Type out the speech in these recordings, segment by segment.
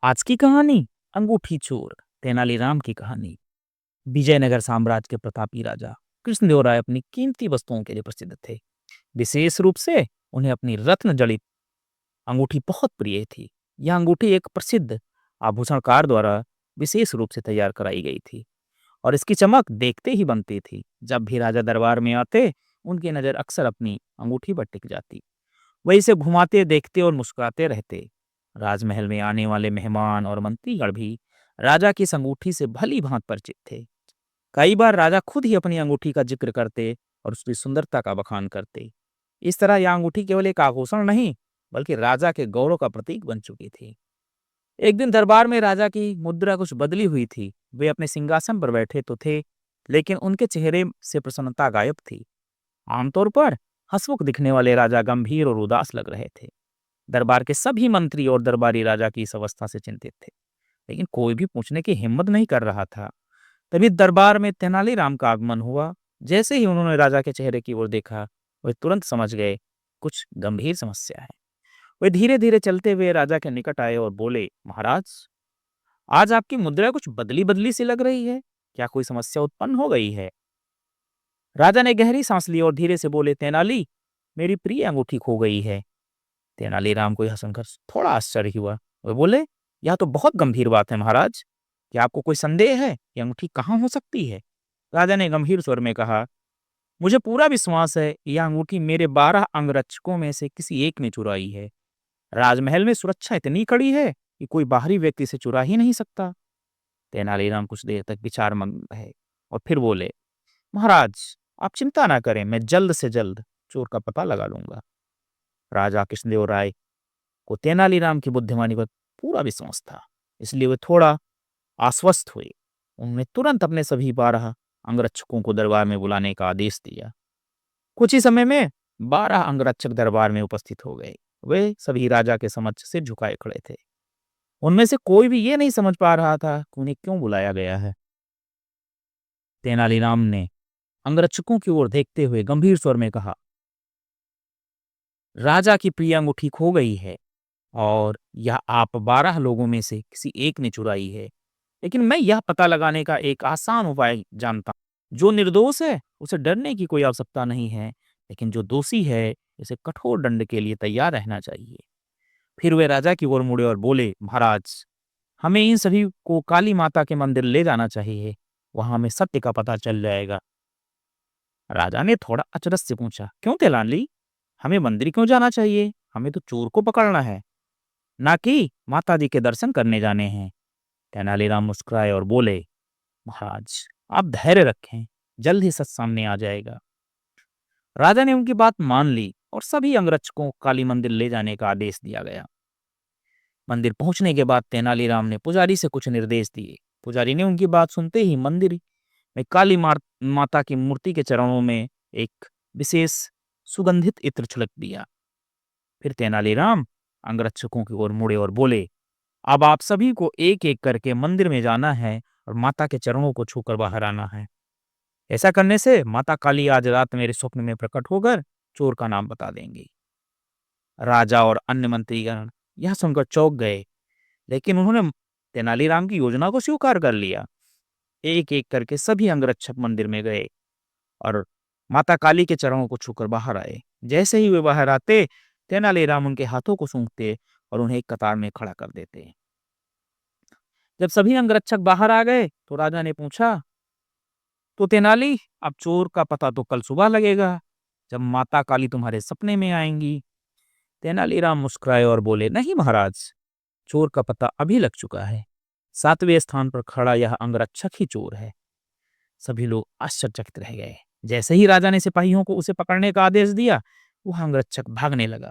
आज की कहानी अंगूठी चोर तेनालीराम की कहानी। विजयनगर साम्राज्य के प्रतापी राजा कृष्णदेवराय अपनी कीमती वस्तुओं के लिए प्रसिद्ध थे। विशेष रूप से उन्हें अपनी रत्न जड़ित अंगूठी बहुत प्रिय थी। यह अंगूठी एक प्रसिद्ध आभूषणकार द्वारा विशेष रूप से तैयार कराई गई थी और इसकी चमक देखते ही बनती थी। जब भी राजा दरबार में आते, उनकी नजर अक्सर अपनी अंगूठी पर टिक जाती। वह इसे घुमाते देखते और मुस्कुराते रहते। राजमहल में आने वाले मेहमान और मंत्रीगण भी राजा की इस अंगूठी से भली भांति परिचित थे। कई बार राजा खुद ही अपनी अंगूठी का जिक्र करते और उसकी सुंदरता का बखान करते। इस तरह यह अंगूठी केवल एक आभूषण नहीं, बल्कि राजा के गौरव का प्रतीक बन चुकी थी। एक दिन दरबार में राजा की मुद्रा कुछ बदली हुई थी। वे अपने सिंहासन पर बैठे तो थे, लेकिन उनके चेहरे से प्रसन्नता गायब थी। आमतौर पर हंसमुख दिखने वाले राजा गंभीर और उदास लग रहे थे। दरबार के सभी मंत्री और दरबारी राजा की इस अवस्था से चिंतित थे, लेकिन कोई भी पूछने की हिम्मत नहीं कर रहा था। तभी दरबार में तेनालीराम का आगमन हुआ। जैसे ही उन्होंने राजा के चेहरे की ओर देखा, वे तुरंत समझ गए कुछ गंभीर समस्या है। वे धीरे धीरे चलते हुए राजा के निकट आए और बोले, महाराज, आज आपकी मुद्रा कुछ बदली बदली सी लग रही है। क्या कोई समस्या उत्पन्न हो गई है? राजा ने गहरी सांस ली और धीरे से बोले, तेनाली, मेरी प्रिय अंगूठी खो गई है। तेनालीराम को यह सुनकर थोड़ा आश्चर्य हुआ। वे बोले, यह तो बहुत गंभीर बात है महाराज। क्या आपको कोई संदेह है? यह अंगूठी कहाँ हो सकती है? राजा ने गंभीर स्वर में कहा, मुझे पूरा विश्वास है यह अंगूठी मेरे 12 अंगरक्षकों में से किसी एक ने चुराई है। राजमहल में सुरक्षा इतनी कड़ी है कि कोई बाहरी व्यक्ति इसे चुरा ही नहीं सकता। तेनालीराम कुछ देर तक विचार मग्न रहे और फिर बोले, महाराज, आप चिंता ना करें, मैं जल्द से जल्द चोर का पता लगा लूंगा। राजा कृष्णदेव राय को तेनालीराम की बुद्धिमानी पर पूरा विश्वास था, इसलिए वे थोड़ा आश्वस्त हुए। उन्होंने तुरंत अपने सभी 12 अंगरक्षकों को दरबार में बुलाने का आदेश दिया। कुछ ही समय में 12 अंगरक्षक दरबार में उपस्थित हो गए। वे सभी राजा के समक्ष सिर झुकाए खड़े थे। उनमें से कोई भी ये नहीं समझ पा रहा था कि उन्हें क्यों बुलाया गया है। तेनालीराम ने अंगरक्षकों की ओर देखते हुए गंभीर स्वर में कहा, राजा की प्रिय अंगूठी खो गई है और यह आप 12 लोगों में से किसी एक ने चुराई है। लेकिन मैं यह पता लगाने का एक आसान उपाय जानता हूँ। जो निर्दोष है उसे डरने की कोई आवश्यकता नहीं है, लेकिन जो दोषी है उसे कठोर दंड के लिए तैयार रहना चाहिए। फिर वे राजा की ओर मुड़े और बोले, महाराज, हमें इन सभी को काली माता के मंदिर ले जाना चाहिए। वहां हमें सत्य का पता चल जाएगा। राजा ने थोड़ा अचरज से पूछा, क्यों तेलानी, हमें मंदिर क्यों जाना चाहिए? हमें तो चोर को पकड़ना है, ना कि माता जी के दर्शन करने जाने हैं। तेनालीराम मुस्कुराए और बोले, महाराज, आप धैर्य रखें, जल्द ही सच सामने आ जाएगा। राजा ने उनकी बात मान ली और सभी अंगरक्षकों को काली मंदिर ले जाने का आदेश दिया गया। मंदिर पहुंचने के बाद तेनालीराम ने पुजारी से कुछ निर्देश दिए। पुजारी ने उनकी बात सुनते ही मंदिर में माता की मूर्ति के चरणों में एक विशेष सुगंधित इत्र छिड़क दिया। फिर तेनालीराम अंगरक्षकों की ओर मुड़े और बोले, अब आप सभी को एक एक करके मंदिर में जाना है और माता के चरणों को छूकर बाहर आना है। ऐसा करने से माता काली आज रात मेरे स्वप्न में प्रकट होकर चोर का नाम बता देंगी। राजा और अन्य मंत्रीगण यह सुनकर चौंक गए, लेकिन उन्होंने तेनालीराम की योजना को स्वीकार कर लिया। एक एक करके सभी अंगरक्षक मंदिर में गए और माता काली के चरणों को छूकर बाहर आए। जैसे ही वे बाहर आते, तेनालीराम उनके हाथों को सूंघते और उन्हें एक कतार में खड़ा कर देते। जब सभी अंगरक्षक बाहर आ गए तो राजा ने पूछा, तो तेनाली, अब चोर का पता तो कल सुबह लगेगा, जब माता काली तुम्हारे सपने में आएंगी। तेनालीराम मुस्कुराए और बोले, नहीं महाराज, चोर का पता अभी लग चुका है। 7वें स्थान पर खड़ा यह अंगरक्षक ही चोर है। सभी लोग आश्चर्यचकित रह गए। जैसे ही राजा ने सिपाहियों को उसे पकड़ने का आदेश दिया, वह अंगरक्षक भागने लगा,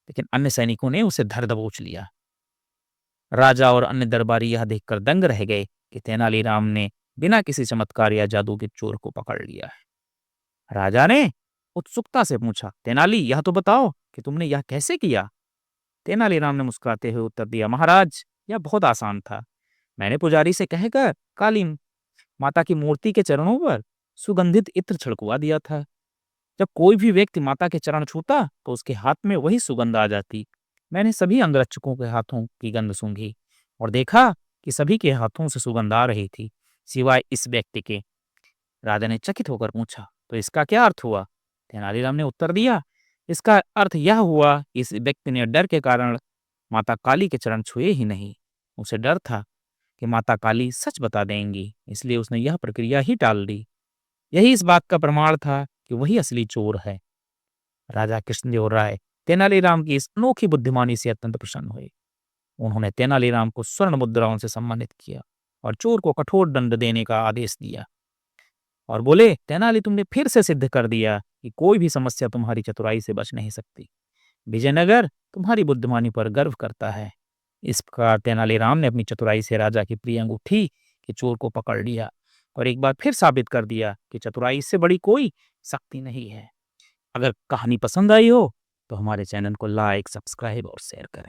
लेकिन अन्य सैनिकों ने उसे धर दबोच लिया। राजा और अन्य दरबारी यह देखकर दंग रह गए कि तेनालीराम ने बिना किसी चमत्कार या जादू के चोर को पकड़ लिया है। राजा ने उत्सुकता से पूछा, तेनाली, यह तो बताओ कि तुमने यह कैसे किया? तेनालीराम ने मुस्कुराते हुए उत्तर दिया, महाराज, यह बहुत आसान था। मैंने पुजारी से कहकर काली माता की मूर्ति के चरणों पर सुगंधित इत्र छिड़कवा दिया था। जब कोई भी व्यक्ति माता के चरण छूता तो उसके हाथ में वही सुगंध आ जाती। मैंने सभी अंगरक्षकों के हाथों की गंध सूंघी और देखा कि सभी के हाथों से सुगंध आ रही थी, सिवाय इस व्यक्ति के। राजा ने चकित होकर पूछा, तो इसका क्या अर्थ हुआ? तेनालीराम ने उत्तर दिया, इसका अर्थ यह हुआ कि इस व्यक्ति ने डर के कारण माता काली के चरण छुए ही नहीं। उसे डर था कि माता काली सच बता देंगी, इसलिए उसने यह प्रक्रिया ही टाल दी। यही इस बात का प्रमाण था कि वही असली चोर है। राजा कृष्णदेव राय तेनालीराम की इस अनोखी बुद्धिमानी से अत्यंत प्रसन्न हुए। उन्होंने तेनालीराम को स्वर्ण मुद्राओं से सम्मानित किया और चोर को कठोर दंड देने का आदेश दिया और बोले, तेनाली, तुमने फिर से सिद्ध कर दिया कि कोई भी समस्या तुम्हारी चतुराई से बच नहीं सकती। विजयनगर तुम्हारी बुद्धिमानी पर गर्व करता है। इस प्रकार तेनालीराम ने अपनी चतुराई से राजा की प्रिय अंगूठी के चोर को पकड़ लिया और एक बार फिर साबित कर दिया कि चतुराई से बड़ी कोई शक्ति नहीं है। अगर कहानी पसंद आई हो तो हमारे चैनल को लाइक, सब्सक्राइब और शेयर करें।